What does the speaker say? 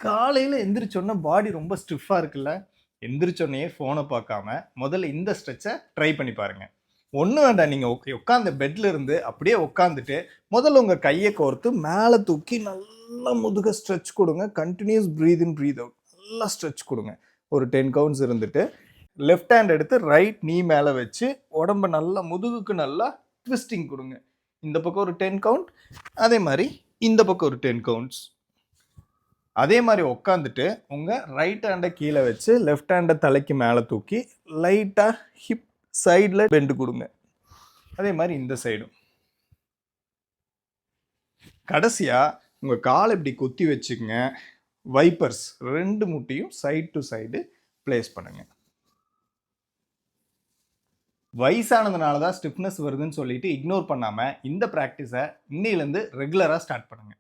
காலையில எந்திரிச்சோனே பாடி ரொம்ப ஸ்டிஃபா இருக்குல்ல? எந்திரிச்சோனயே ஃபோன பார்க்காம, முதல்ல இந்த ஸ்ட்ரெச்ச ட்ரை பண்ணி பாருங்க. ஒண்ணும் வேண்டாம். நீங்க உட்கார்ந்த பெட்ல இருந்து அப்படியே உட்கார்ந்துட்டு, முதல்ல உங்க கைய கோர்த்து மேல தூக்கி நல்லா முதுக ஸ்ட்ரெச் குடுங்க. கன்டினியூஸ் பிரீத் இன், பிரீத் அவுட். நல்லா ஸ்ட்ரெச் குடுங்க. ஒரு 10 கவுண்ட்ஸ் இருந்துட்டு, லெஃப்ட் ஹேண்ட் எடுத்து ரைட் நீ மேல வச்சு, உடம்ப நல்லா முதுகுக்கு நல்லா ட்விஸ்டிங் குடுங்க. இந்த பக்கம் ஒரு 10 கவுண்ட். அதே மாரி இந்த பக்கம் ஒரு 10 கவுண்ட்ஸ். அதே மாதிரி உட்காந்துட்டு உங்க ரைட் ஹேண்டை கீழே வச்சு லெஃப்ட் ஹேண்டை தலைக்கு மேலே தூக்கி லைட்டாக ஹிப் சைடில் பெண்டு கொடுங்க. அதே மாதிரி இந்த சைடும். கடைசியாக உங்கள் காலை இப்படி குத்தி வச்சுக்கங்க. வைப்பர்ஸ் 2 முட்டியும் சைடு டு சைடு பிளேஸ் பண்ணுங்க. வயசானதுனால தான் ஸ்டிஃப்னஸ் வருதுன்னு சொல்லிட்டு இக்னோர் பண்ணாமல் இந்த ப்ராக்டிஸை இன்னையிலேருந்து ரெகுலராக ஸ்டார்ட் பண்ணுங்க.